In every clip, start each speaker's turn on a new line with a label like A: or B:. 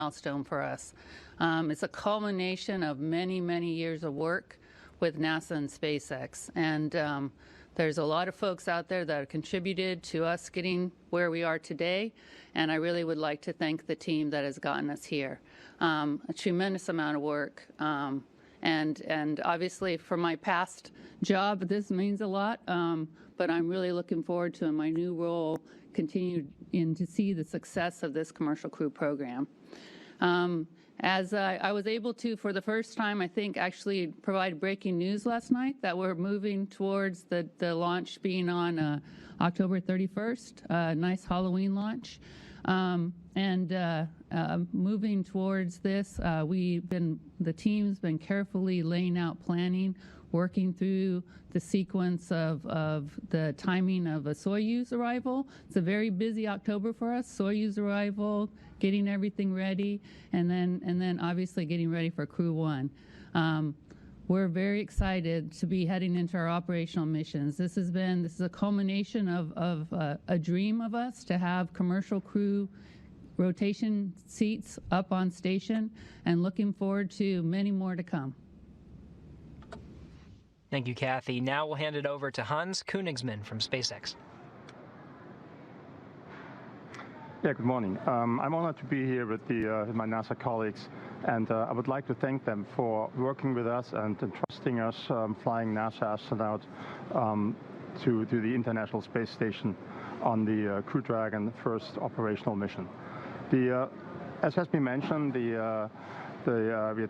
A: milestone for us. It's a culmination of many, many years of work with NASA and SpaceX. And there's a lot of folks out there that have contributed to us getting where we are today, and I really would like to thank the team that has gotten us here. A tremendous amount of work, and obviously for my past job, this means a lot, but I'm really looking forward to, in my new role, continue to see the success of this commercial crew program. As I was able to, for the first time, I think, actually provide breaking news last night that we're moving towards the launch being on October 31st, a nice Halloween launch. Moving towards this, the team's been carefully laying out planning, working through the sequence of the timing of a Soyuz arrival. It's a very busy October for us. Soyuz arrival, getting everything ready, and then obviously getting ready for Crew 1. We're very excited to be heading into our operational missions. This is a culmination of a dream of us to have commercial crew rotation seats up on station, and looking forward to many more to come.
B: Thank you, Kathy. Now we'll hand it over to Hans Koenigsmann from SpaceX.
C: Yeah, good morning. I'm honored to be here with my NASA colleagues, and I would like to thank them for working with us and entrusting us flying NASA astronauts to the International Space Station on the Crew Dragon first operational mission. As has been mentioned, we are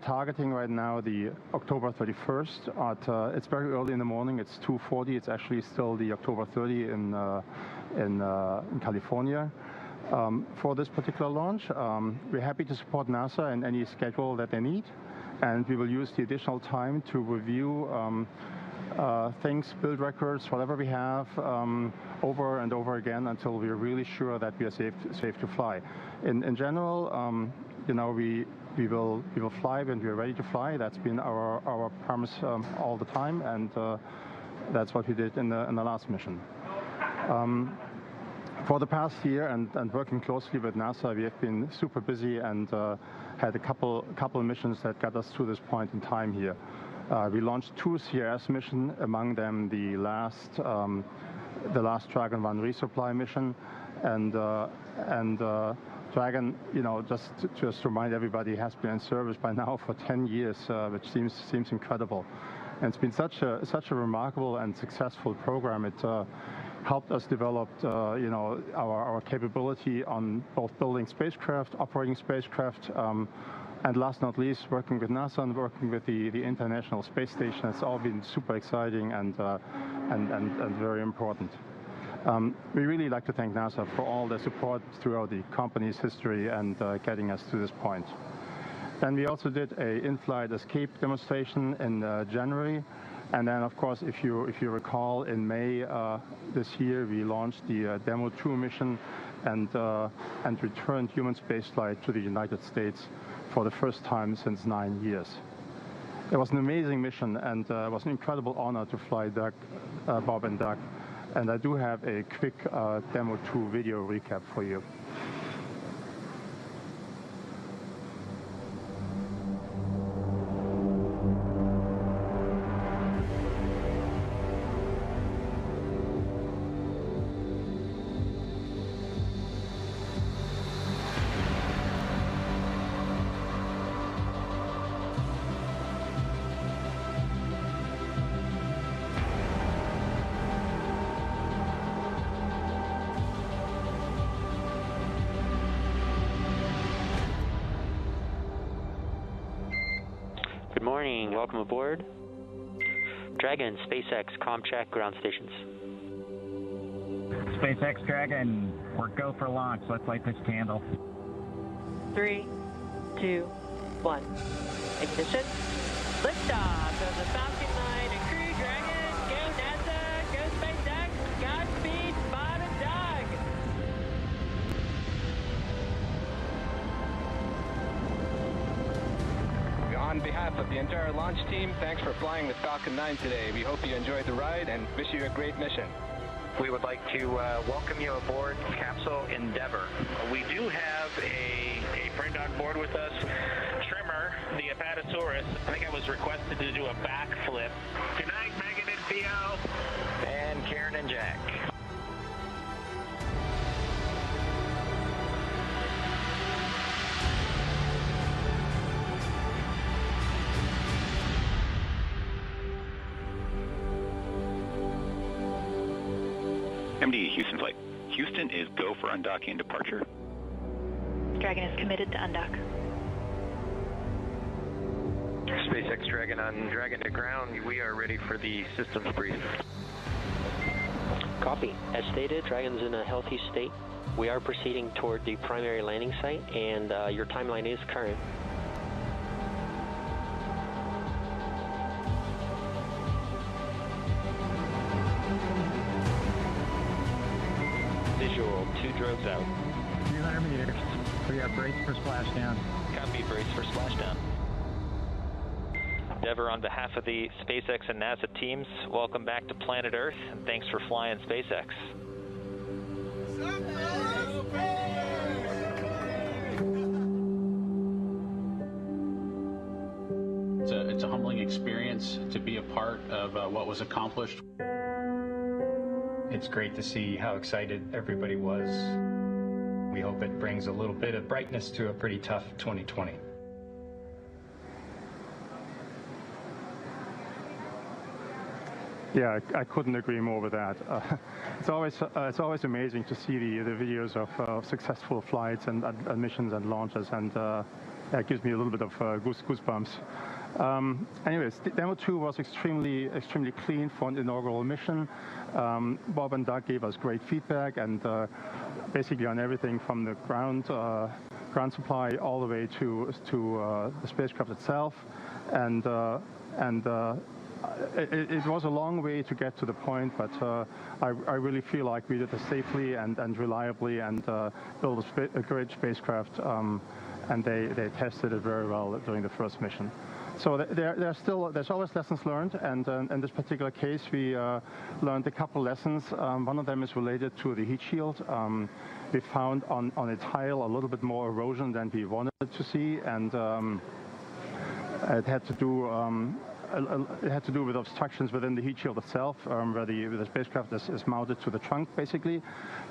C: targeting right now the October 31st. It's very early in the morning. It's 2:40. It's actually still the October 30 in California. For this particular launch, we're happy to support NASA in any schedule that they need, and we will use the additional time to review things, build records, whatever we have, over and over again until we're really sure that we are safe to fly. In general, we will fly when we're ready to fly. That's been our promise all the time, and that's what we did in the last mission. For the past year and working closely with NASA, we have been super busy and had a couple of missions that got us to this point in time here. We launched 2 CRS missions, among them the last Dragon 1 resupply mission, and Dragon, just to remind everybody, has been in service by now for 10 years, which seems incredible. And it's been such a remarkable and successful program. It helped us develop, our capability on both building spacecraft, operating spacecraft, and last not least, working with NASA and working with the International Space Station. It's all been super exciting and very important. We really like to thank NASA for all their support throughout the company's history and getting us to this point. Then we also did a in-flight escape demonstration in January. And then, of course, if you recall, in May this year, we launched the Demo 2 mission and returned human spaceflight to the United States for the first time since 9 years. It was an amazing mission, and it was an incredible honor to fly Bob and Doug. And I do have a quick Demo 2 video recap for you.
D: Good morning, welcome aboard. Dragon, SpaceX, comm check, ground stations.
E: SpaceX Dragon, we're go for launch. Let's light this candle.
F: 3, 2, 1. Ignition. Liftoff of the Falcon 9 and Crew Dragon. Go NASA, go SpaceX, Godspeed, Bob and Doug.
G: On behalf of the entire launch team, thanks for flying the Falcon 9 today. We hope you enjoyed the ride and wish you a great mission. We would like to welcome you aboard Capsule Endeavour.
H: We do have a friend on board with us, Trimmer, the Apatosaurus. I think I was requested to do a backflip. Good night, Megan and Theo.
G: And Karen and Jack.
I: MD Houston flight. Houston is go for undocking and departure.
J: Dragon is committed to undock.
G: SpaceX Dragon on Dragon to ground. We are ready for the systems brief.
D: Copy. As stated, Dragon's in a healthy state. We are proceeding toward the primary landing site, and your timeline is current. Visual, 2 drogues out.
E: 300 meters. We are brace for splashdown.
B: Copy, brace for splashdown.
K: Endeavour, on behalf of the SpaceX and NASA teams, welcome back to planet Earth, and thanks for flying SpaceX.
L: It's a humbling experience to be a part of what was accomplished.
M: It's great to see how excited everybody was. We hope it brings a little bit of brightness to a pretty tough 2020.
C: Yeah, I couldn't agree more with that. It's always amazing to see the videos of successful flights and missions and launches, and it gives me a little bit of goosebumps. Anyways, Demo 2 was extremely clean for an inaugural mission. Bob and Doug gave us great feedback, and basically on everything from the ground supply all the way to the spacecraft itself, and it was a long way to get to the point, but I really feel like we did it safely and reliably, and built a great spacecraft, and they tested it very well during the first mission. So there's always lessons learned, and in this particular case, we learned a couple lessons. One of them is related to the heat shield. We found on a tile a little bit more erosion than we wanted to see, and it had to do with obstructions within the heat shield itself, where the spacecraft is mounted to the trunk, basically,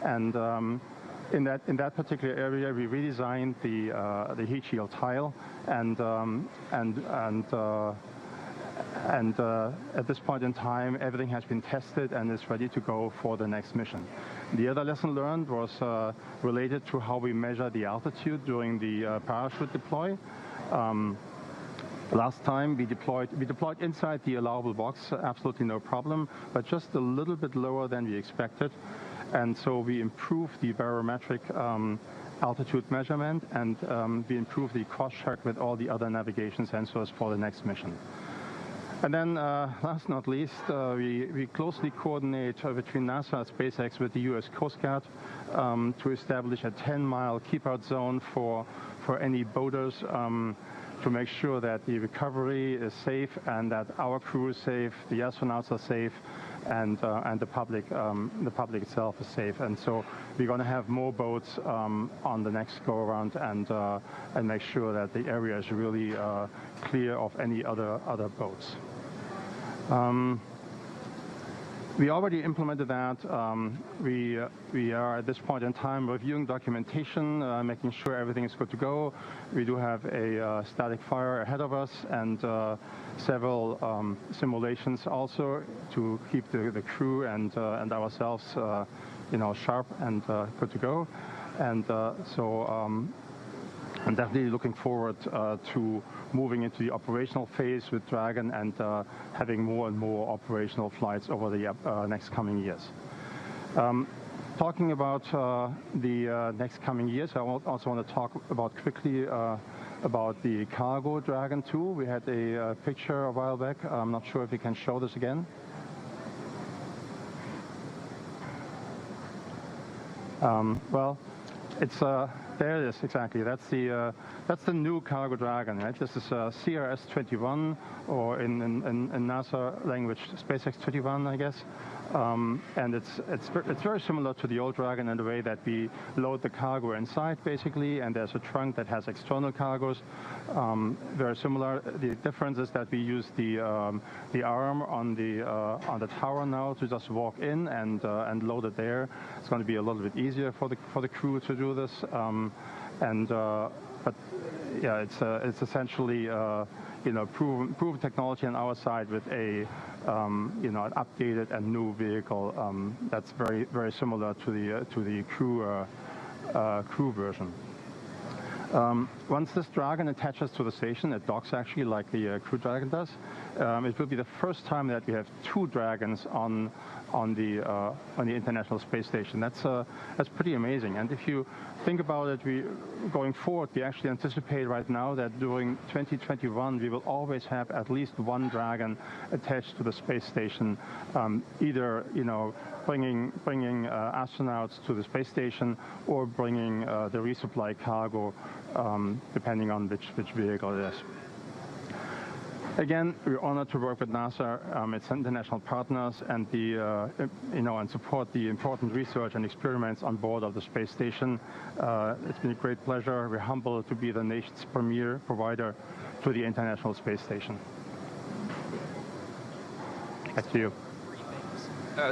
C: and in that particular area, we redesigned the heat shield tile, and at this point in time, everything has been tested and is ready to go for the next mission. The other lesson learned was related to how we measure the altitude during the parachute deploy. Last time we deployed inside the allowable box, absolutely no problem, but just a little bit lower than we expected. And so we improved the barometric altitude measurement, and we improved the cross-check with all the other navigation sensors for the next mission. And then, last but not least, we closely coordinate between NASA and SpaceX with the U.S. Coast Guard to establish a 10-mile keep-out zone for any boaters, to make sure that the recovery is safe and that our crew is safe, the astronauts are safe, and the public itself is safe. And so we're going to have more boats on the next go around, and make sure that the area is really clear of any other boats. We already implemented that. We are at this point in time reviewing documentation, making sure everything is good to go. We do have a static fire ahead of us, and several simulations also to keep the crew and ourselves, sharp and good to go. And so I'm definitely looking forward to moving into the operational phase with Dragon, and having more and more operational flights over the next coming years. Talking about the next coming years, I also want to talk about quickly about the cargo Dragon 2. We had a picture a while back. I'm not sure if we can show this again. Well, it's There it is, exactly. That's the new Cargo Dragon, right? This is CRS-21, or in NASA language, SpaceX-21, I guess. And it's very similar to the old Dragon in the way that we load the cargo inside, basically, and there's a trunk that has external cargos. Very similar. The difference is that we use the arm on the tower now to just walk in and load it there. It's going to be a little bit easier for the crew to do this. But yeah, it's essentially proven technology on our side with an updated and new vehicle that's very, very similar to the crew version. Once this Dragon attaches to the station, it docks actually like the Crew Dragon does. It will be the first time that we have two Dragons on the International Space Station. That's pretty amazing. And if you think about it, going forward, we actually anticipate right now that during 2021 we will always have at least one Dragon attached to the space station, either bringing astronauts to the space station or bringing the resupply cargo, depending on which vehicle it is. Again, we're honored to work with NASA, its international partners, and and support the important research and experiments on board of the space station. It's been a great pleasure. We're humbled to be the nation's premier provider to the International Space Station. Back to you.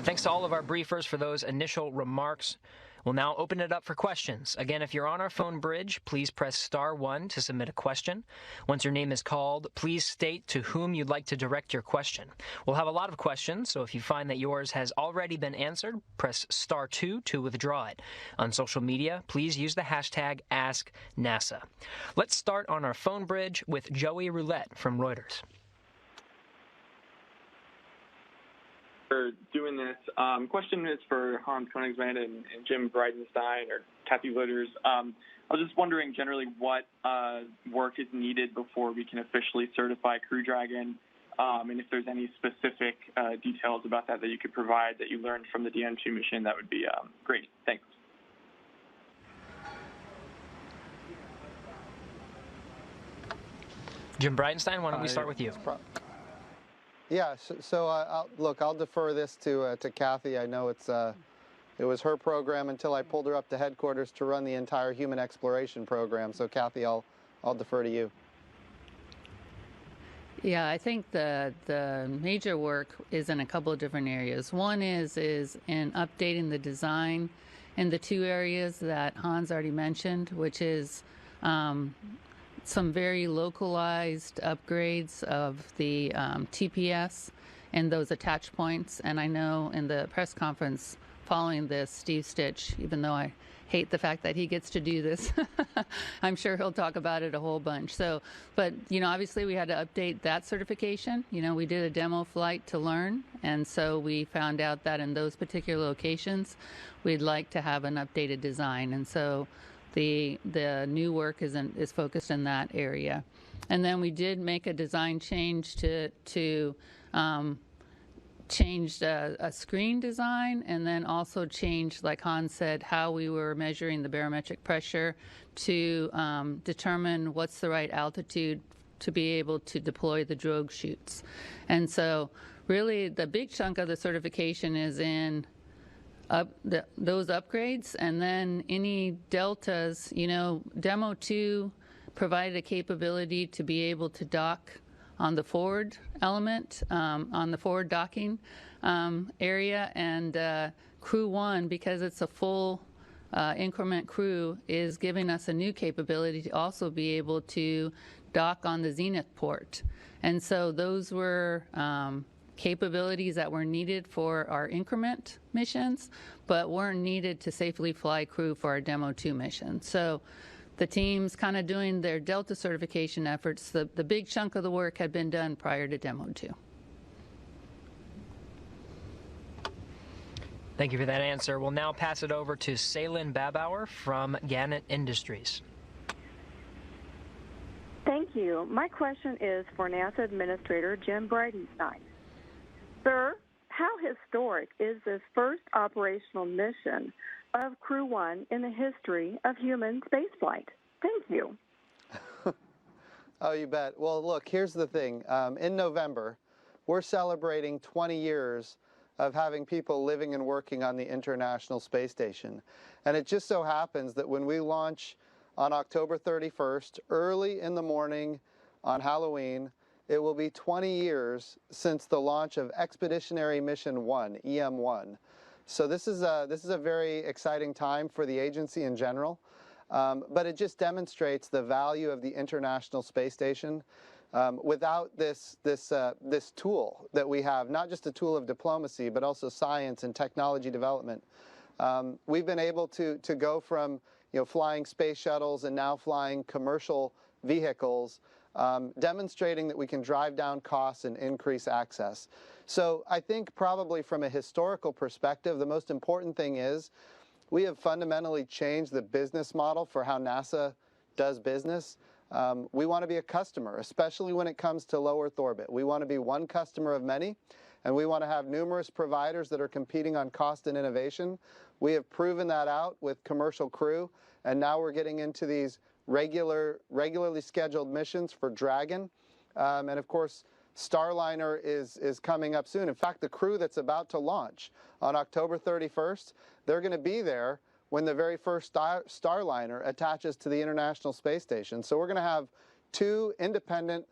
B: Thanks to all of our briefers for those initial remarks. We'll now open it up for questions. Again, if you're on our phone bridge, please press *1 to submit a question. Once your name is called, please state to whom you'd like to direct your question. We'll have a lot of questions, so if you find that yours has already been answered, press *2 to withdraw it. On social media, please use the hashtag #AskNASA. Let's start on our phone bridge with Joey Roulette from Reuters.
N: For doing this. Question is for Hans Königsmann and Jim Bridenstine or Kathy Reuters. I was just wondering generally what work is needed before we can officially certify Crew Dragon, and if there's any specific details about that you could provide that you learned from the DM2 mission, that would be great. Thanks.
B: Jim Bridenstine, why don't we start with you?
O: Yeah, so I'll defer this to Kathy. I know it was her program until I pulled her up to headquarters to run the entire human exploration program. So Kathy, I'll defer to you.
A: Yeah, I think the major work is in a couple of different areas. One is in updating the design in the two areas that Hans already mentioned, which is some very localized upgrades of the TPS and those attach points. And I know in the press conference following this, Steve Stitch, even though I hate the fact that he gets to do this, I'm sure he'll talk about it a whole bunch. So, but, obviously we had to update that certification. We did a demo flight to learn. And so we found out that in those particular locations, we'd like to have an updated design. And so the new work is focused in that area. And then we did make a design change to change a screen design, and then also change, like Hans said, how we were measuring the barometric pressure to determine what's the right altitude to be able to deploy the drogue chutes. And so really the big chunk of the certification is in those upgrades, and then any deltas. Demo 2 provided a capability to be able to dock on the forward element, on the forward docking area, and Crew 1, because it's a full increment crew, is giving us a new capability to also be able to dock on the zenith port. And so those were capabilities that were needed for our increment missions, but weren't needed to safely fly crew for our Demo 2 mission. So the team's kind of doing their Delta certification efforts. The big chunk of the work had been done prior to Demo 2.
B: Thank you for that answer. We'll now pass it over to Salen Babauer from Gannett Industries.
P: Thank you. My question is for NASA Administrator Jim Bridenstine. Sir, how historic is this first operational mission of Crew 1 in the history of human spaceflight? Thank you.
O: Oh, you bet. Well, look, here's the thing. In November, we're celebrating 20 years of having people living and working on the International Space Station. And it just so happens that when we launch on October 31st, early in the morning on Halloween, it will be 20 years since the launch of Expeditionary Mission 1, EM1. So this is a very exciting time for the agency in general. But it just demonstrates the value of the International Space Station. Without this tool that we have, not just a tool of diplomacy, but also science and technology development, we've been able to go from flying space shuttles and now flying commercial vehicles, demonstrating that we can drive down costs and increase access. So I think probably from a historical perspective, the most important thing is we have fundamentally changed the business model for how NASA does business. We want to be a customer, especially when it comes to low Earth orbit. We want to be one customer of many, and we want to have numerous providers that are competing on cost and innovation. We have proven that out with Commercial Crew, and now we're getting into these regularly scheduled missions for Dragon. And of course, Starliner is coming up soon. In fact, the crew that's about to launch on October 31st, they're going to be there when the very first Starliner attaches to the International Space Station. So we're going to have two independent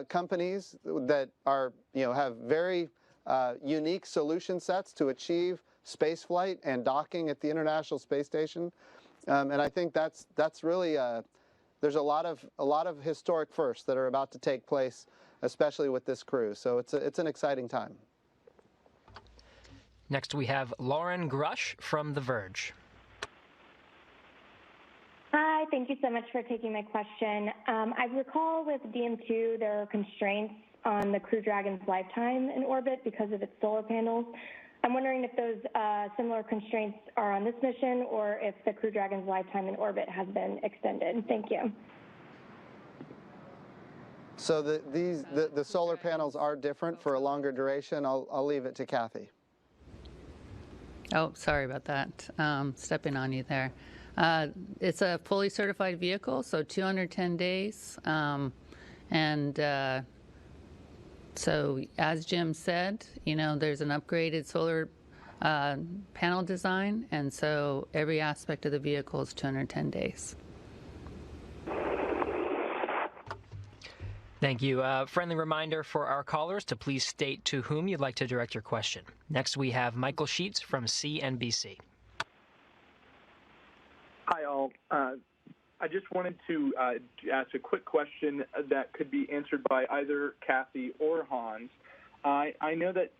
O: companies that are, have very unique solution sets to achieve spaceflight and docking at the International Space Station. And I think that's really there's a lot of historic firsts that are about to take place, especially with this crew. So it's an exciting time.
B: Next, we have Lauren Grush from The Verge.
Q: Hi, thank you so much for taking my question. I recall with DM2 there are constraints on the Crew Dragon's lifetime in orbit because of its solar panels. I'm wondering if those similar constraints are on this mission or if the Crew Dragon's lifetime in orbit has been extended. Thank you.
O: So the solar panels are different for a longer duration. I'll leave it to Kathy.
A: Oh, sorry about that. Stepping on you there. It's a fully certified vehicle, so 210 days. So as Jim said, there's an upgraded solar panel design, and so every aspect of the vehicle is 210 days.
B: Thank you. Friendly reminder for our callers to please state to whom you'd like to direct your question. Next, we have Michael Sheets from CNBC.
R: Hi, all. I just wanted to ask a quick question that could be answered by either Kathy or Hans. I know that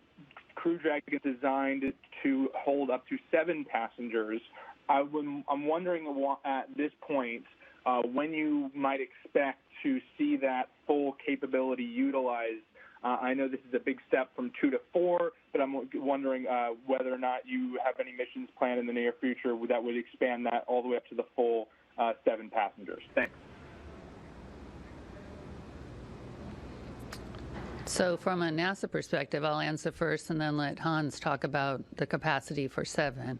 R: Crew Dragon is designed to hold up to 7 passengers. I'm wondering at this point when you might expect to see that full capability utilized. I know this is a big step from 2 to 4, but I'm wondering whether or not you have any missions planned in the near future that would expand that all the way up to the full 7 passengers. Thanks.
A: So from a NASA perspective, I'll answer first and then let Hans talk about the capacity for 7.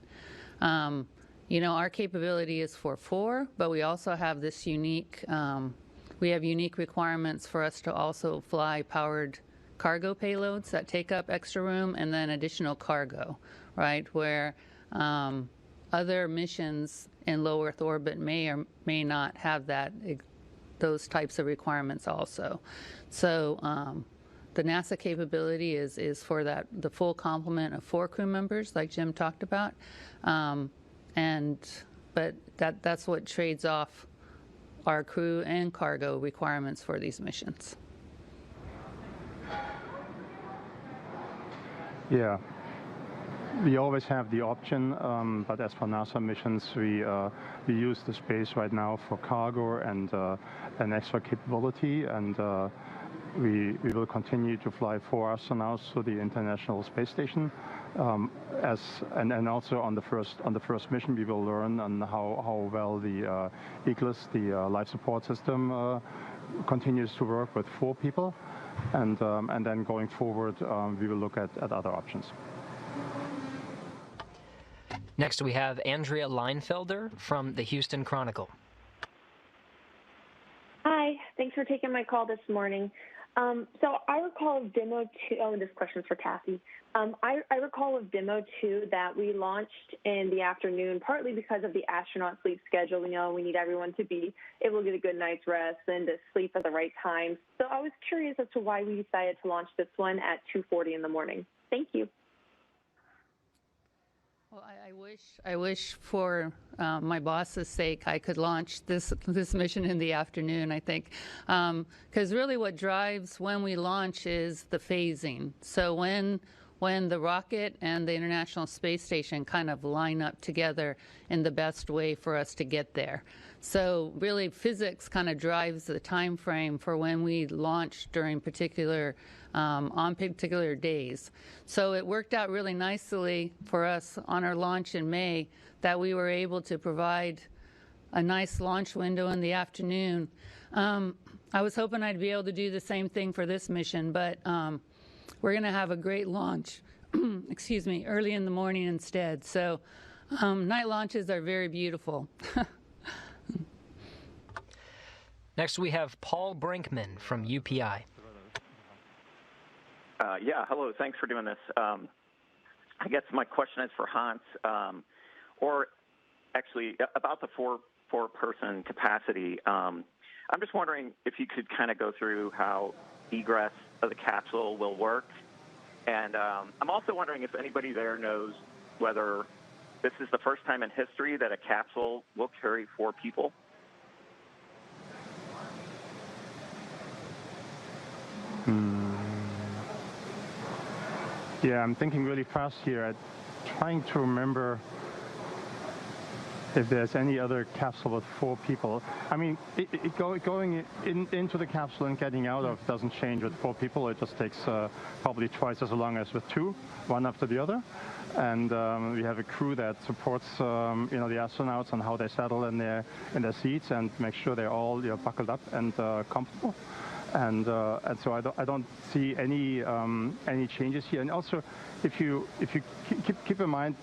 A: Our capability is for 4, but we also have this unique, we have unique requirements for us to also fly powered cargo payloads that take up extra room and then additional cargo, right, where other missions in low Earth orbit may or may not have those types of requirements also. So the NASA capability is for the full complement of 4 crew members, like Jim talked about, but that's what trades off our crew and cargo requirements for these missions.
C: Yeah, we always have the option, but as for NASA missions, we use the space right now for cargo and an extra capability, and we will continue to fly 4 astronauts to the International Space Station. And also on the first mission, we will learn on how well the Egress, the life support system, continues to work with 4 people. and then going forward, we will look at other options.
B: Next, we have Andrea Leinfelder from the Houston Chronicle.
S: Hi, thanks for taking my call this morning. So I recall of Demo 2, this question's for Kathy. I recall of Demo 2 that we launched in the afternoon, partly because of the astronaut sleep schedule. We need everyone to be able to get a good night's rest and to sleep at the right time. So I was curious as to why we decided to launch this one at 2:40 in the morning. Thank you.
A: Well, I wish for my boss's sake I could launch this mission in the afternoon, I think, because really what drives when we launch is the phasing. So when the rocket and the International Space Station kind of line up together in the best way for us to get there. So really physics kind of drives the time frame for when we launch during on particular days. So it worked out really nicely for us on our launch in May that we were able to provide a nice launch window in the afternoon. I was hoping I'd be able to do the same thing for this mission, but we're going to have a great launch, excuse me, early in the morning instead. So night launches are very beautiful.
B: Next, we have Paul Brinkman from UPI.
T: Yeah, hello. Thanks for doing this. I guess my question is for Hans, or actually about the four-person capacity. I'm just wondering if you could kind of go through how egress of the capsule will work. And I'm also wondering if anybody there knows whether this is the first time in history that a capsule will carry 4 people.
C: Yeah, I'm thinking really fast here. Trying to remember if there's any other capsule with 4 people. I mean, going into the capsule and getting out of doesn't change with 4 people. It just takes probably twice as long as with 2, one after the other. And we have a crew that supports the astronauts on how they settle in their seats and make sure they're all buckled up and comfortable. And so I don't see any changes here. And also, if you keep in mind,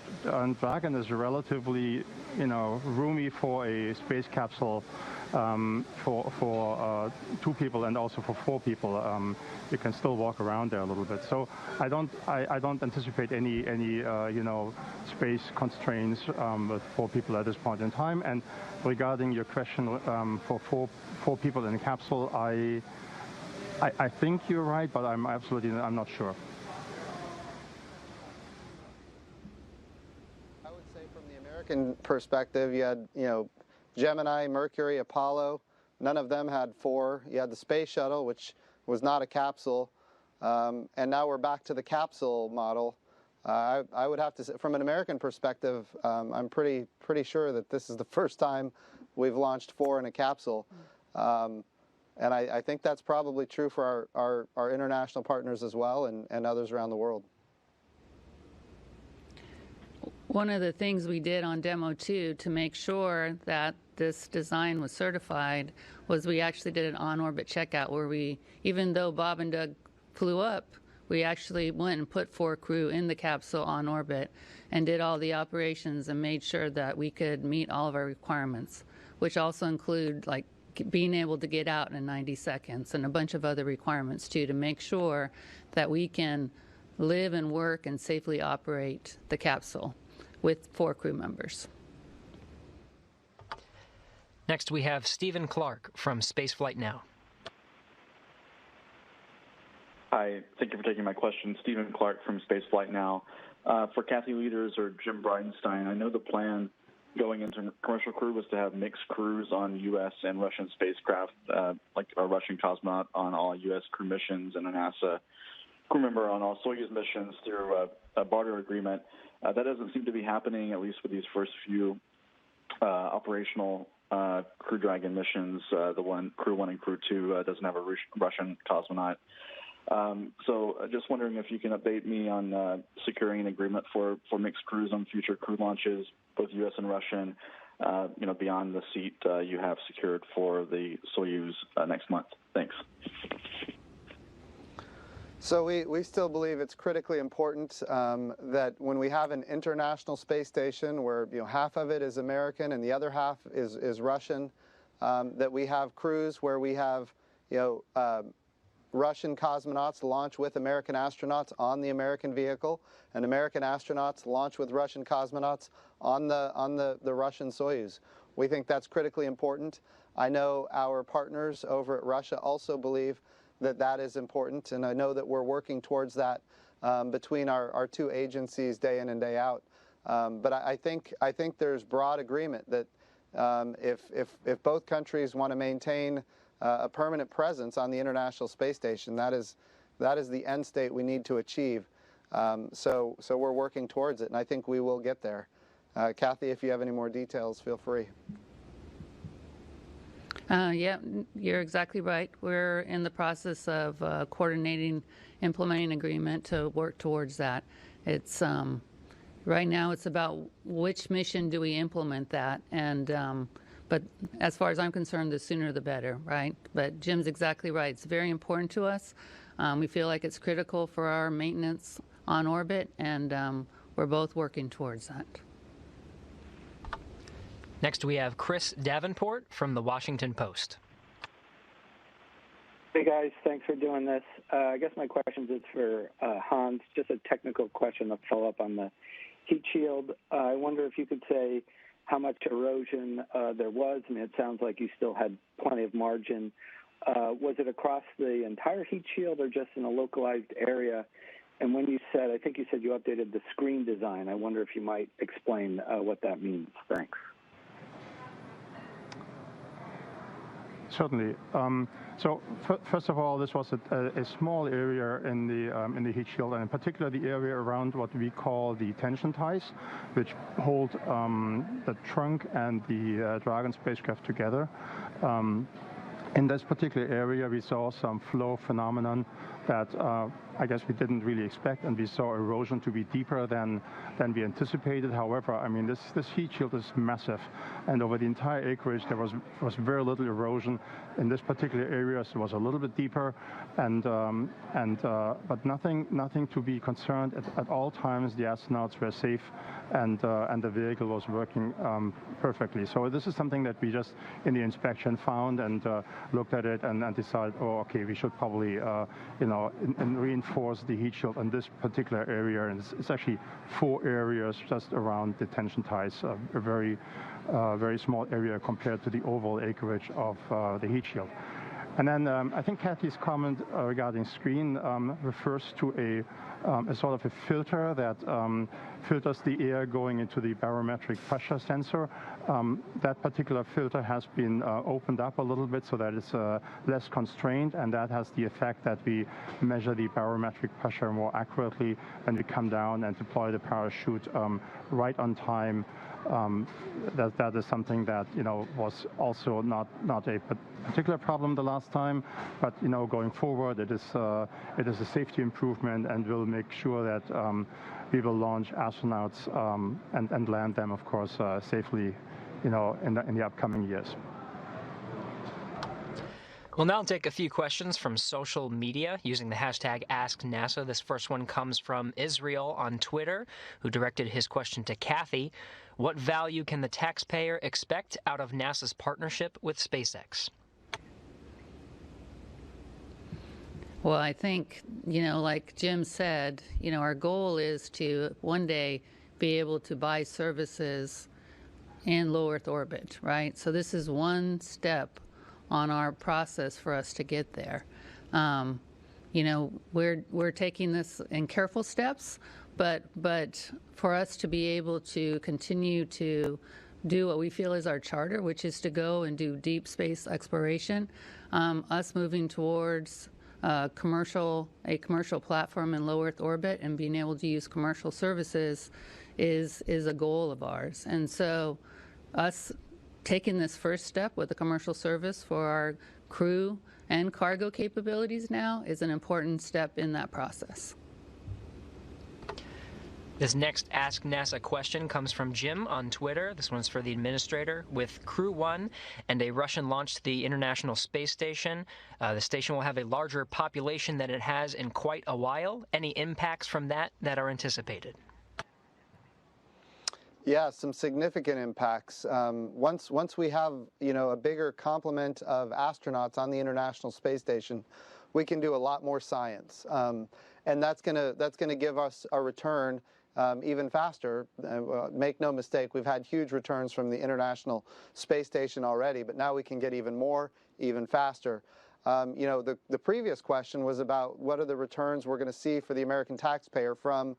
C: Dragon is relatively roomy for a space capsule for 2 people and also for 4 people. You can still walk around there a little bit. So I don't anticipate any space constraints with 4 people at this point in time. And regarding your question for four people in a capsule, I think you're right, but I'm not sure.
O: I would say from the American perspective, you had Gemini, Mercury, Apollo. None of them had 4. You had the space shuttle, which was not a capsule, and now we're back to the capsule model. I would have to say, from an American perspective, I'm pretty sure that this is the first time we've launched 4 in a capsule. And I think that's probably true for our international partners as well and others around the world.
A: One of the things we did on Demo 2 to make sure that this design was certified was we actually did an on-orbit checkout where even though Bob and Doug flew up, we actually went and put 4 crew in the capsule on orbit and did all the operations and made sure that we could meet all of our requirements, which also include being able to get out in 90 seconds and a bunch of other requirements too to make sure that we can live and work and safely operate the capsule with 4 crew members.
B: Next, we have Stephen Clark from Spaceflight Now.
U: Hi, thank you for taking my question. Stephen Clark from Spaceflight Now. For Kathy Lueders or Jim Bridenstine, I know the plan going into commercial crew was to have mixed crews on U.S. and Russian spacecraft, like a Russian cosmonaut on all U.S. crew missions and a NASA crew member on all Soyuz missions through a barter agreement. That doesn't seem to be happening, at least with these first few operational Crew Dragon missions. Crew 1 and Crew 2 doesn't have a Russian cosmonaut. So just wondering if you can update me on securing an agreement for mixed crews on future crew launches, both U.S. and Russian, beyond the seat you have secured for the Soyuz next month. Thanks.
O: So we still believe it's critically important that when we have an international space station where half of it is American and the other half is Russian, that we have crews where we have Russian cosmonauts launch with American astronauts on the American vehicle, and American astronauts launch with Russian cosmonauts on the Russian Soyuz. We think that's critically important. I know our partners over at Russia also believe that that is important, and I know that we're working towards that between our two agencies day in and day out. But I think there's broad agreement that if both countries want to maintain a permanent presence on the International Space Station, that is the end state we need to achieve. So we're working towards it, and I think we will get there. Kathy, if you have any more details, feel free.
A: Yeah, you're exactly right. We're in the process of coordinating, implementing an agreement to work towards that. It's right now it's about which mission do we implement that, and but as far as I'm concerned, the sooner the better, right? But Jim's exactly right. It's very important to us. We feel like it's critical for our maintenance on orbit, and we're both working towards that.
B: Next, we have Chris Davenport from the Washington Post.
F: Hey, guys. Thanks for doing this. I guess my question is for Hans. Just a technical question to follow up on the heat shield. I wonder if you could say how much erosion there was. I mean, it sounds like you still had plenty of margin. Was it across the entire heat shield or just in a localized area? And when you said, I think you said you updated the screen design, I wonder if you might explain what that means. Thanks.
C: Certainly. So first of all, this was a small area in the heat shield, and in particular the area around what we call the tension ties, which hold the trunk and the Dragon spacecraft together. In this particular area, we saw some flow phenomenon that I guess we didn't really expect, and we saw erosion to be deeper than we anticipated. However, I mean, this heat shield is massive, and over the entire acreage there was very little erosion. In this particular area, it was a little bit deeper, but nothing to be concerned. At all times, the astronauts were safe, and the vehicle was working perfectly. So this is something that we just in the inspection found and looked at it and decided, oh, okay, we should probably and reinforce the heat shield in this particular area. And it's actually 4 areas just around the tension ties, a very small area compared to the overall acreage of the heat shield. And then I think Kathy's comment regarding screen refers to a sort of a filter that filters the air going into the barometric pressure sensor. That particular filter has been opened up a little bit so that it's less constrained, and that has the effect that we measure the barometric pressure more accurately when we come down and deploy the parachute right on time. That is something that was also not a particular problem the last time, but going forward it is a safety improvement, and will make sure that we will launch astronauts and land them, of course, safely in the upcoming years.
B: We'll now take a few questions from social media using the hashtag AskNASA. This first one comes from Israel on Twitter, who directed his question to Kathy. What value can the taxpayer expect out of NASA's partnership with SpaceX?
A: Well, I think, like Jim said, our goal is to one day be able to buy services in low Earth orbit, right? So this is one step on our process for us to get there. We're taking this in careful steps, but for us to be able to continue to do what we feel is our charter, which is to go and do deep space exploration, us moving towards a commercial platform in low Earth orbit and being able to use commercial services is a goal of ours. And so us taking this first step with a commercial service for our crew and cargo capabilities now is an important step in that process.
B: This next Ask NASA question comes from Jim on Twitter. This one's for the administrator. With Crew 1 and a Russian launch to the International Space Station, the station will have a larger population than it has in quite a while. Any impacts from that are anticipated?
O: Yeah, some significant impacts. Once we have, a bigger complement of astronauts on the International Space Station, we can do a lot more science, and that's gonna give us a return even faster. Make no mistake, we've had huge returns from the International Space Station already, but now we can get even more, even faster. The previous question was about what are the returns we're going to see for the American taxpayer from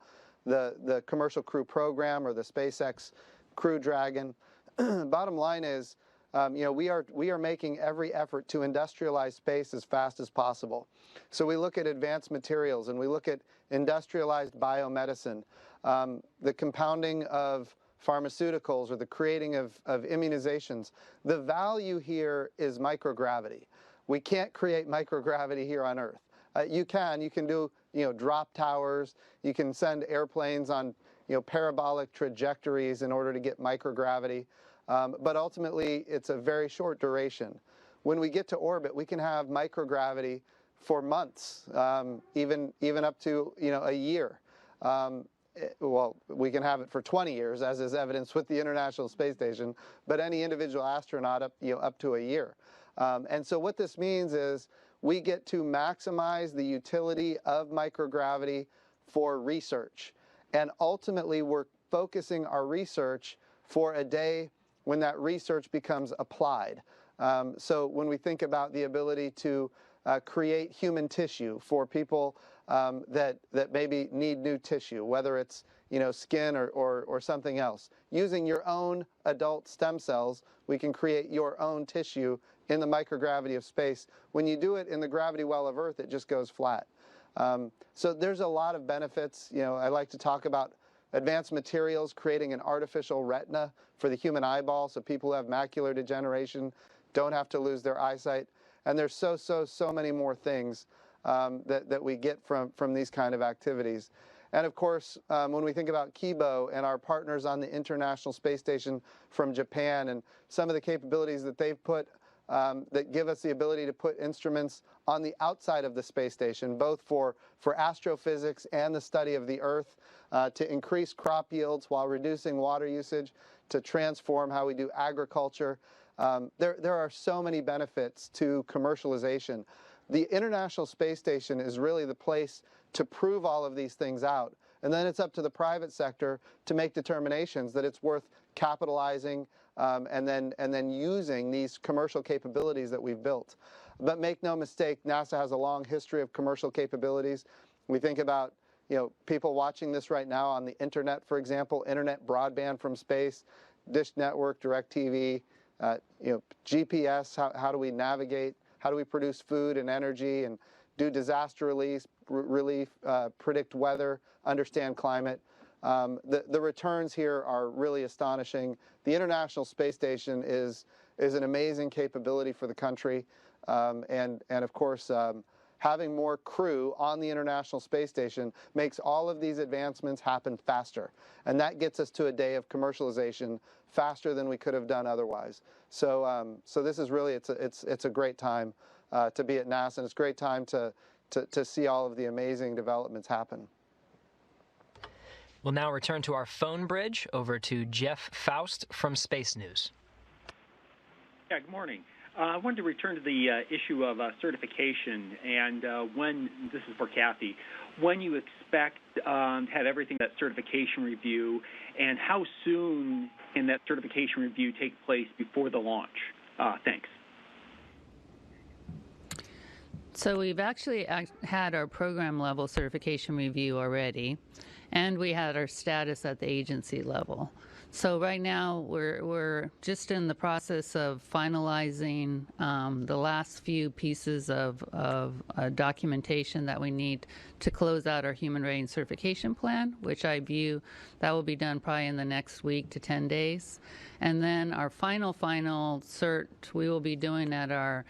O: the Commercial Crew Program or the SpaceX Crew Dragon. Bottom line is, we are making every effort to industrialize space as fast as possible. So we look at advanced materials and we look at industrialized biomedicine, the compounding of pharmaceuticals or the creating of immunizations. The value here is microgravity. We can't create microgravity here on Earth. You can do, drop towers. You can send airplanes on, parabolic trajectories in order to get microgravity. But ultimately, it's a very short duration. When we get to orbit, we can have microgravity for months, even up to, a year. Well, we can have it for 20 years, as is evidenced with the International Space Station, but any individual astronaut up to a year. And so what this means is we get to maximize the utility of microgravity for research. And ultimately, we're focusing our research for a day when that research becomes applied. So when we think about the ability to create human tissue for people that maybe need new tissue, whether it's skin or something else, using your own adult stem cells, we can create your own tissue in the microgravity of space. When you do it in the gravity well of Earth, it just goes flat. So there's a lot of benefits. I like to talk about advanced materials, creating an artificial retina for the human eyeball so people who have macular degeneration don't have to lose their eyesight. And there's so many more things that we get from these kind of activities. And of course, when we think about Kibo and our partners on the International Space Station from Japan and some of the capabilities that they've put that give us the ability to put instruments on the outside of the space station, both for astrophysics and the study of the Earth, to increase crop yields while reducing water usage, to transform how we do agriculture. There are so many benefits to commercialization. The International Space Station is really the place to prove all of these things out. And then it's up to the private sector to make determinations that it's worth capitalizing and then using these commercial capabilities that we've built. But make no mistake, NASA has a long history of commercial capabilities. We think about people watching this right now on the internet, for example, internet broadband from space, Dish Network, DirecTV, GPS, how do we navigate, how do we produce food and energy and do disaster relief, predict weather, understand climate. The returns here are really astonishing. The International Space Station is an amazing capability for the country, and of course, having more crew on the International Space Station makes all of these advancements happen faster, and that gets us to a day of commercialization faster than we could have done otherwise. So this is really it's a great time to be at NASA, and it's a great time to see all of the amazing developments happen.
B: We'll now return to our phone bridge over to Jeff Faust from Space News.
H: Yeah, good morning. I wanted to return to the issue of certification and when, this is for Kathy, when you expect to have everything that certification review, and how soon can that certification review take place before the launch? Thanks.
A: So we've actually had our program level certification review already, and we had our status at the agency level. So right now we're just in the process of finalizing the last few pieces of documentation that we need to close out our human rating certification plan, which I view that will be done probably in the next week to 10 days. And then our final cert we will be doing at our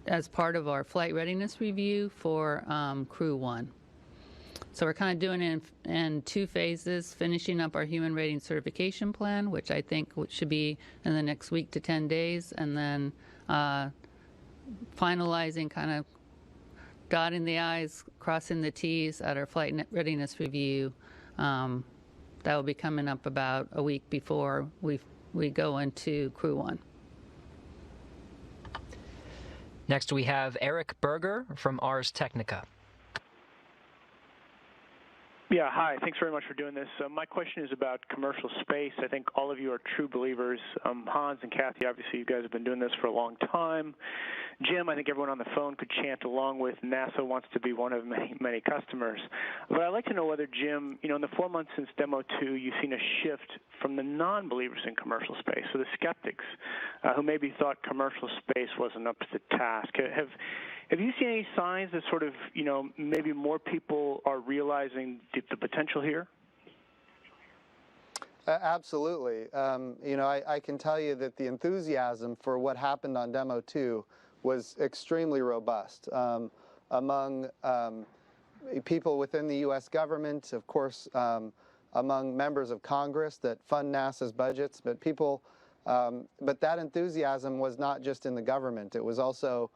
A: as part of our flight readiness review for Crew 1. So we're kind of doing it in two phases, finishing up our human rating certification plan, which I think should be in the next week to 10 days, and then finalizing, kind of dotting the I's, crossing the T's at our flight readiness review. That will be coming up about a week before we go into Crew 1.
B: Next, we have Eric Berger from Ars Technica.
I: Yeah, hi. Thanks very much for doing this. My question is about commercial space. I think all of you are true believers. Hans and Kathy, obviously you guys have been doing this for a long time. Jim, I think everyone on the phone could chant along with NASA wants to be one of many, many customers. But I'd like to know whether, Jim, in the 4 months since Demo 2, you've seen a shift from the non-believers in commercial space, so the skeptics who maybe thought commercial space wasn't up to the task. Have you seen any signs that sort of, maybe more people are realizing the potential here?
O: Absolutely. I can tell you that the enthusiasm for what happened on Demo 2 was extremely robust among people within the U.S. government, of course, among members of Congress that fund NASA's budgets, but but that enthusiasm was not just in the government. It was also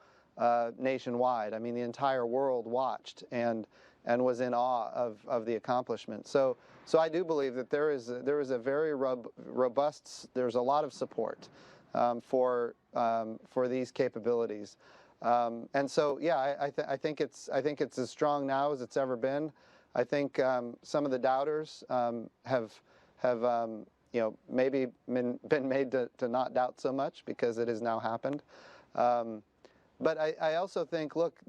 O: nationwide. I mean, the entire world watched and was in awe of the accomplishment. So I do believe that there is a very robust. There's a lot of support for these capabilities, and so yeah, I think it's as strong now as it's ever been. I think some of the doubters have maybe been made to not doubt so much because it has now happened. But I also think, look,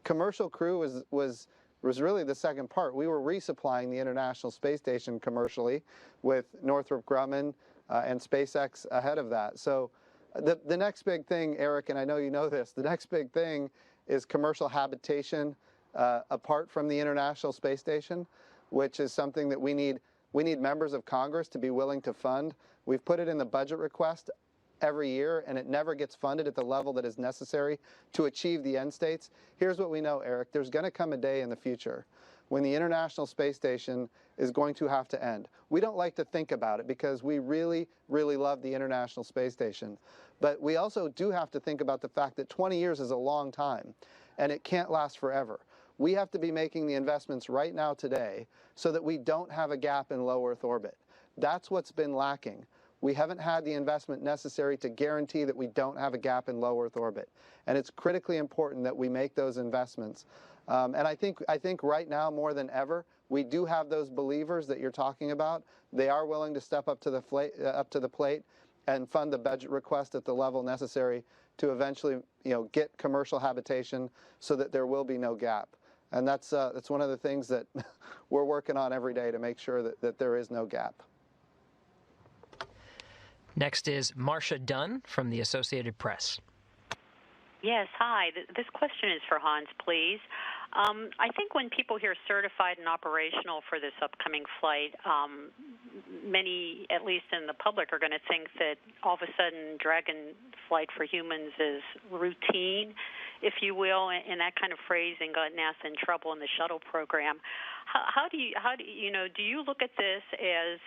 O: Commercial Crew was really the second part. We were resupplying the International Space Station commercially with Northrop Grumman and SpaceX ahead of that. So the next big thing, Eric, and I know you know this, the next big thing is commercial habitation apart from the International Space Station, which is something that we need members of Congress to be willing to fund. We've put it in the budget request every year, and it never gets funded at the level that is necessary to achieve the end states. Here's what we know, Eric. There's going to come a day in the future when the International Space Station is going to have to end. We don't like to think about it because we really, really love the International Space Station. But we also do have to think about the fact that 20 years is a long time, and it can't last forever. We have to be making the investments right now today so that we don't have a gap in low Earth orbit. That's what's been lacking. We haven't had the investment necessary to guarantee that we don't have a gap in low Earth orbit. And it's critically important that we make those investments. And I think right now, more than ever, we do have those believers that you're talking about. They are willing to step up to the plate and fund the budget request at the level necessary to eventually get commercial habitation so that there will be no gap. And that's one of the things that we're working on every day to make sure that there is no gap.
B: Next is Marcia Dunn from the Associated Press.
V: Yes, hi. This question is for Hans, please. I think when people hear certified and operational for this upcoming flight, many, at least in the public, are going to think that all of a sudden Dragon flight for humans is routine, if you will, and that kind of phrasing got NASA in trouble in the shuttle program. Do you look at this as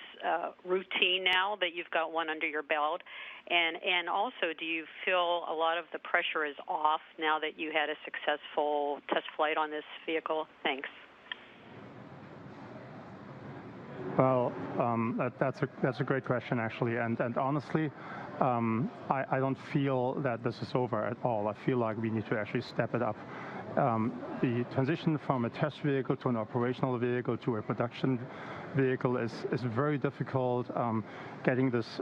V: routine now that you've got one under your belt? And also, do you feel a lot of the pressure is off now that you had a successful test flight on this vehicle? Thanks.
C: Well, that's a great question, actually. And honestly, I don't feel that this is over at all. I feel like we need to actually step it up. The transition from a test vehicle to an operational vehicle to a production vehicle is very difficult. Getting this,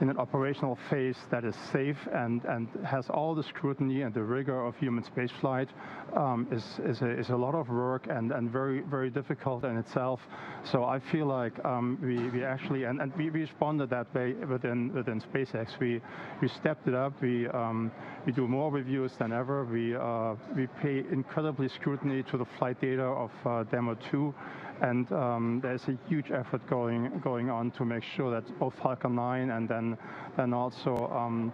C: in an operational phase that is safe and has all the scrutiny and the rigor of human spaceflight is a lot of work and very, very difficult in itself. So I feel like we actually and we responded that way within SpaceX. We stepped it up. We do more reviews than ever. We pay incredibly scrutiny to the flight data of Demo 2. And there's a huge effort going on to make sure that both Falcon 9 and then also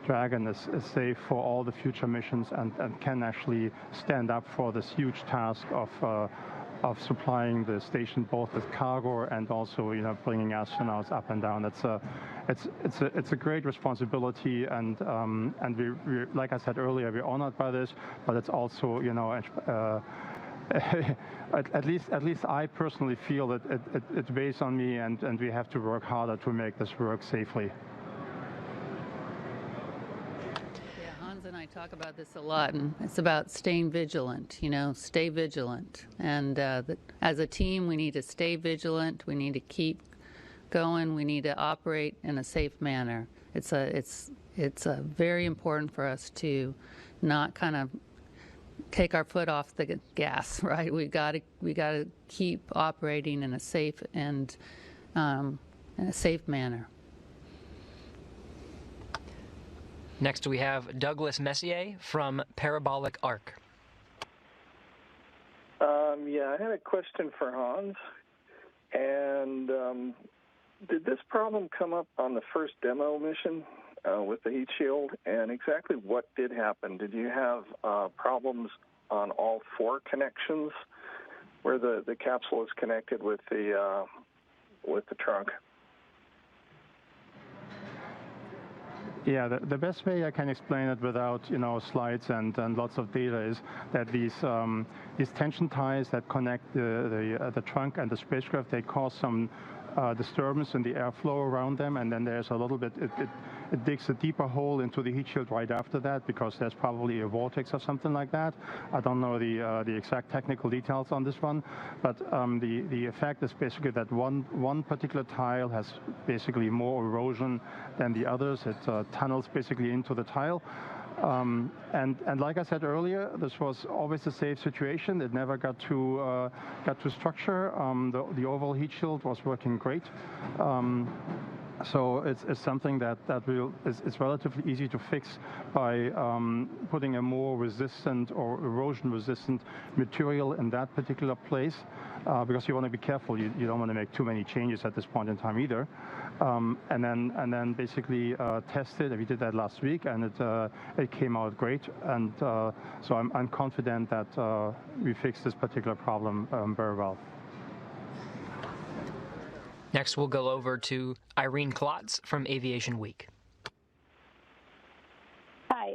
C: Dragon is safe for all the future missions and can actually stand up for this huge task of supplying the station both with cargo and also bringing astronauts up and down. It's a great responsibility, and we like I said earlier, we're honored by this, but it's also at least I personally feel that it weighs on me, and we have to work harder to make this work safely.
A: And I talk about this a lot, and it's about staying vigilant, stay vigilant. And as a team, we need to stay vigilant. We need to keep going. We need to operate in a safe manner. It's very important for us to not kind of take our foot off the gas, right? We got to keep operating in a safe and in a safe manner.
B: Next, we have Douglas Messier from Parabolic Arc.
G: Yeah, I had a question for Hans. And did this problem come up on the first demo mission with the heat shield? And exactly what did happen? Did you have problems on all 4 connections where the capsule is connected with the trunk?
C: Yeah, the best way I can explain it without slides and lots of data is that these tension ties that connect the trunk and the spacecraft, they cause some disturbance in the airflow around them, and then there's a little bit, it digs a deeper hole into the heat shield right after that because there's probably a vortex or something like that. I don't know the exact technical details on this one, but the effect is basically that one particular tile has basically more erosion than the others. It tunnels basically into the tile. And like I said earlier, this was always a safe situation. It never got to structure. The overall heat shield was working great. So it's something that is relatively easy to fix by putting a more resistant or erosion-resistant material in that particular place, because you want to be careful. You don't want to make too many changes at this point in time either. And then basically test it. We did that last week, and it came out great. And so I'm confident that we fixed this particular problem very well.
B: Next, we'll go over to Irene Klotz from Aviation Week.
J: Hi.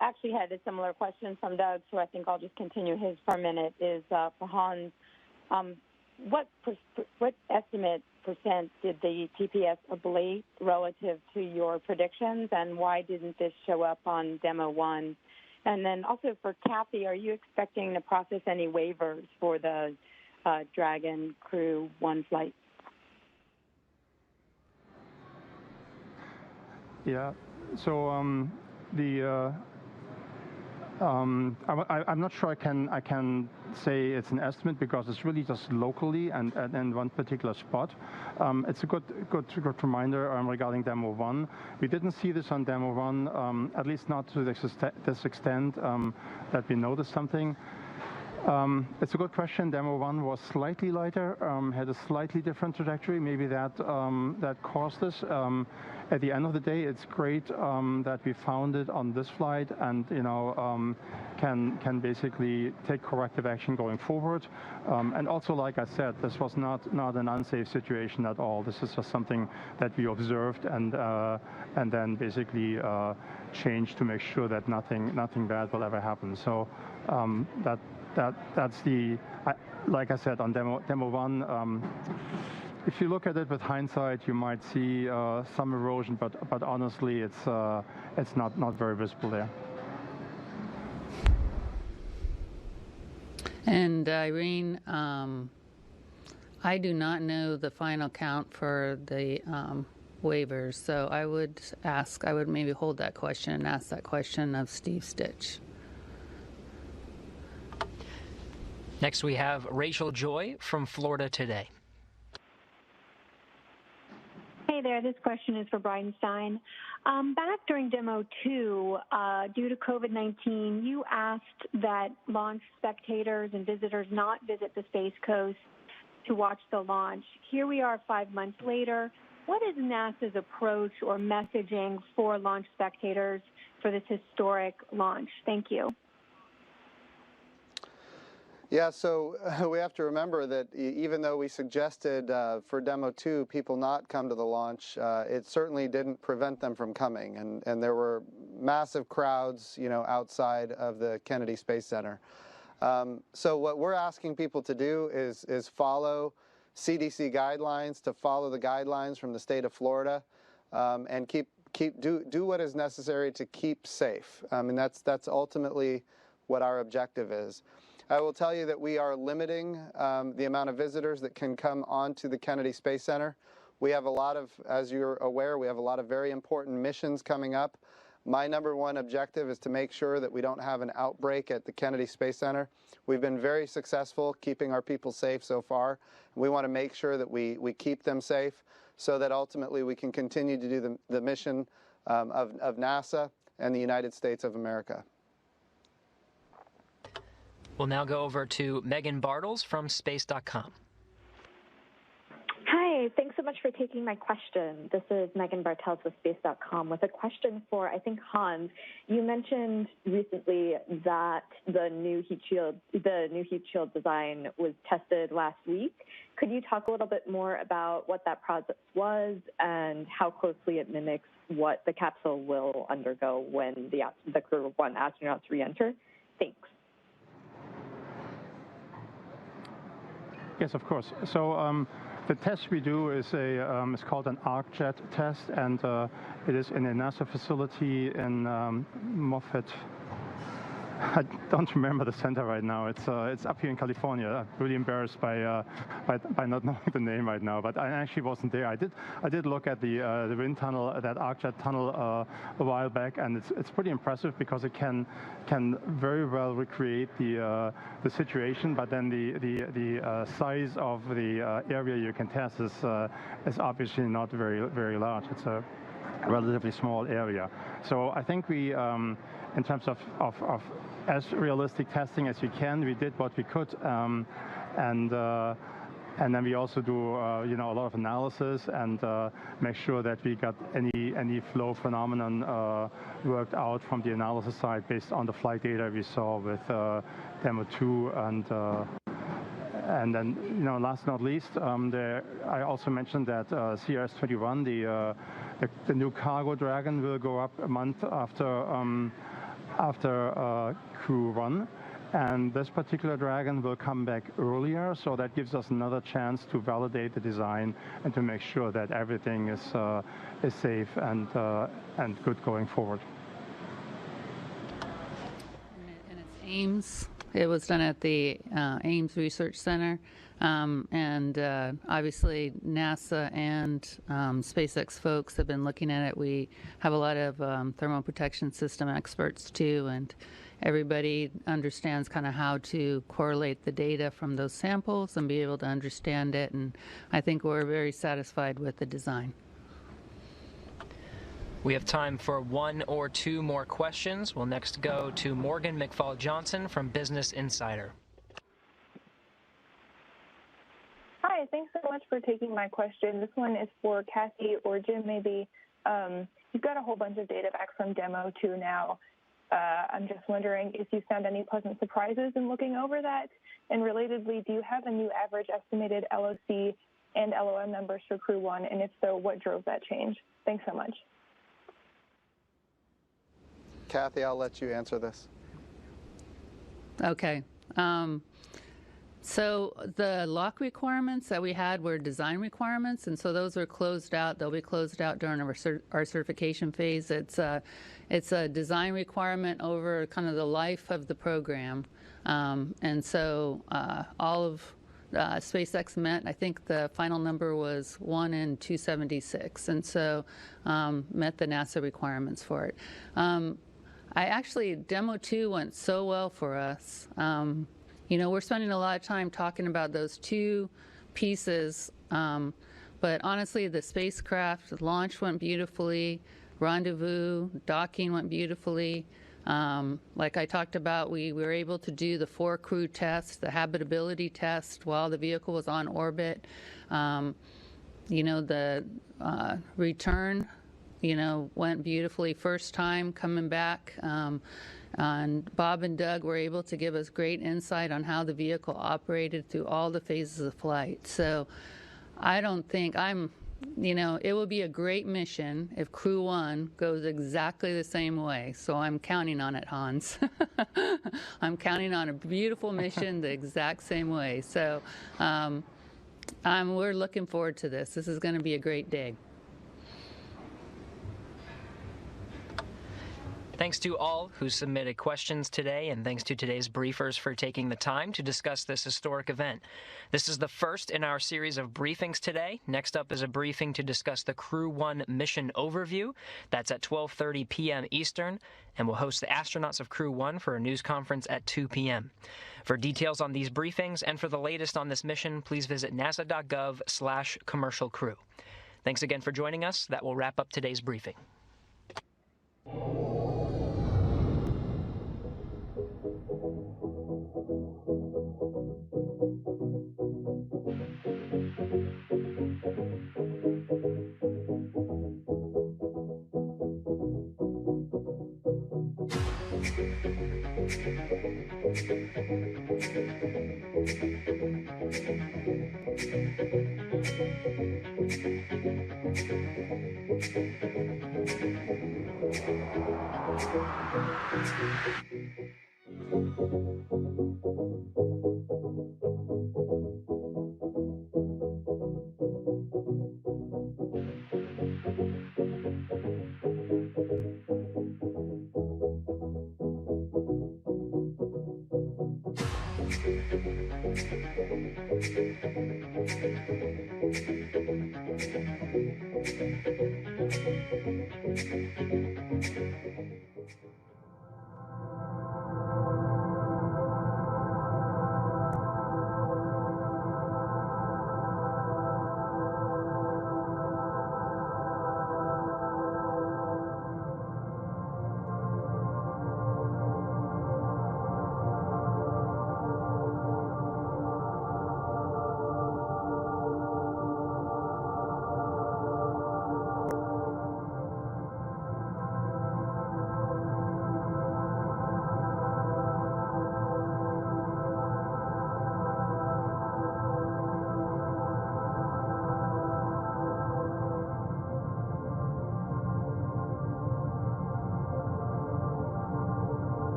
J: Actually had a similar question from Doug, so I think I'll just continue his for a minute, is for Hans. What estimate percent did the TPS ablate relative to your predictions, and why didn't this show up on Demo 1? And then also for Kathy, are you expecting to process any waivers for the Dragon Crew 1 flight?
C: Yeah, so I'm not sure I can say it's an estimate because it's really just locally and one particular spot. It's a good reminder regarding Demo 1. We didn't see this on Demo 1, at least not to this extent that we noticed something. It's a good question. Demo 1 was slightly lighter, had a slightly different trajectory. Maybe that caused this. At the end of the day, it's great that we found it on this flight, and can basically take corrective action going forward. And also, like I said, this was not an unsafe situation at all. This is just something that we observed and then basically changed to make sure that nothing bad will ever happen. So that's like I said, on Demo 1, if you look at it with hindsight, you might see some erosion, but honestly, it's not very visible there.
A: And Irene, I do not know the final count for the waivers, so I would maybe hold that question and ask that question of Steve Stitch.
B: Next, we have Rachel Joy from Florida Today.
W: Hey there, this question is for Bridenstine. Back during Demo 2, due to COVID-19, you asked that launch spectators and visitors not visit the Space Coast to watch the launch. Here we are 5 months later. what is NASA's approach or messaging for launch spectators for this historic launch? Thank you.
O: Yeah, so we have to remember that even though we suggested for Demo 2 people not come to the launch, it certainly didn't prevent them from coming. And there were massive crowds, outside of the Kennedy Space Center. So what we're asking people to do is follow CDC guidelines, to follow the guidelines from the state of Florida, and do what is necessary to keep safe. And that's ultimately what our objective is. I will tell you that we are limiting the amount of visitors that can come onto the Kennedy Space Center. We have a lot of, as you're aware, we have a lot of very important missions coming up. My number one objective is to make sure that we don't have an outbreak at the Kennedy Space Center. We've been very successful keeping our people safe so far. We want to make sure that we keep them safe so that ultimately we can continue to do the mission of NASA and the United States of America.
B: We'll now go over to Megan Bartles from Space.com.
D: Hi, thanks so much for taking my question. This is Megan Bartels with Space.com with a question for, I think, Hans. You mentioned recently that the new heat shield design was tested last week. Could you talk a little bit more about what that process was and how closely it mimics what the capsule will undergo when the Crew 1 astronauts re-enter? Thanks.
C: Yes, of course. So the test we do is it's called an ArcJet test, and it is in a NASA facility in Moffett. I don't remember the center right now. It's up here in California. I'm really embarrassed by not knowing the name right now. But I actually wasn't there. I did look at the wind tunnel, that ArcJet tunnel, a while back, and it's pretty impressive because it can very well recreate the situation. But then the size of the area you can test is obviously not very large. It's a relatively small area. So I think we, in terms of as realistic testing as we can, we did what we could, and then we also do a lot of analysis and make sure that we got any flow phenomenon worked out from the analysis side based on the flight data we saw with Demo 2 and then, last but not least, I also mentioned that CRS-21, the new cargo Dragon, will go up a month after Crew 1, and this particular Dragon will come back earlier, so that gives us another chance to validate the design and to make sure that everything is safe and good going forward.
A: And it's Ames. It was done at the Ames Research Center, and obviously NASA and SpaceX folks have been looking at it. We have a lot of thermal protection system experts too, and everybody understands kind of how to correlate the data from those samples and be able to understand it, and I think we're very satisfied with the design.
B: We have time for one or two more questions. We'll next go to Morgan McFall-Johnson from Business Insider.
E: Hi, thanks so much for taking my question. This one is for Kathy or Jim, maybe. You've got a whole bunch of data back from Demo 2 now. I'm just wondering if you found any pleasant surprises in looking over that. And relatedly, do you have a new average estimated LOC and LOM numbers for Crew 1? And if so, what drove that change? Thanks so much.
O: Kathy, I'll let you answer this.
A: Okay. So the lock requirements that we had were design requirements, and so those are closed out. They'll be closed out during our certification phase. It's a design requirement over kind of the life of the program, and so all of SpaceX met. I think the final number was 1 in 276, and so met the NASA requirements for it. Demo 2 went so well for us. We're spending a lot of time talking about those two pieces, but honestly, the spacecraft launch went beautifully, rendezvous, docking went beautifully. Like I talked about, we were able to do the 4 crew test, the habitability test, while the vehicle was on orbit. the return, went beautifully first time coming back. And Bob and Doug were able to give us great insight on how the vehicle operated through all the phases of flight. So I don't think it will be a great mission if Crew 1 goes exactly the same way. So I'm counting on it, Hans. I'm counting on a beautiful mission the exact same way. So we're looking forward to this. This is going to be a great day.
B: Thanks to all who submitted questions today, and thanks to today's briefers for taking the time to discuss this historic event. This is the first in our series of briefings today. Next up is a briefing to discuss the Crew 1 mission overview. That's at 12:30 p.m. Eastern, and we'll host the astronauts of Crew 1 for a news conference at 2 p.m. For details on these briefings and for the latest on this mission, please visit nasa.gov/commercial crew. Thanks again for joining us. That will wrap up today's briefing.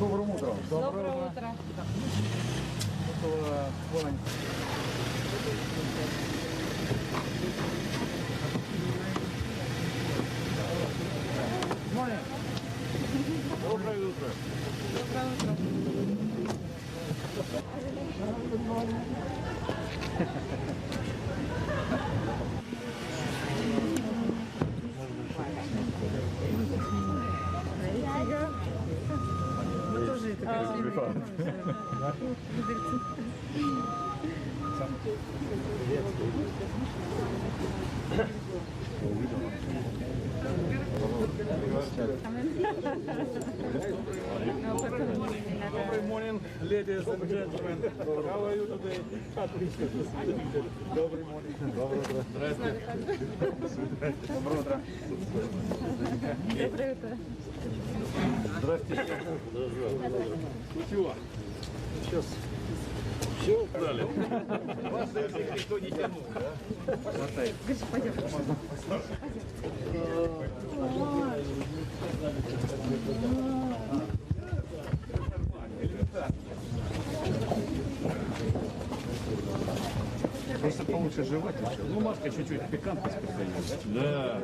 K: Доброе утро. Доброе утро. Доброе утро. Доброе утро. Good morning, ladies and gentlemen. How are you today? Добрый morning. Доброе утро. Здравствуйте. Доброе утро. Доброе утро. Здравствуйте. Чего? Сейчас. Все дали. Вас никто не тянул, да? Пойдем. Просто получше жевать еще. Ну, маска чуть-чуть пикантность придает. Да,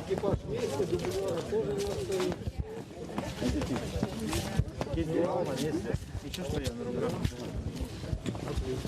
K: экипаж вместе, дублера тоже у нас стоит. Генерал на месте. Ничего, что я на руках.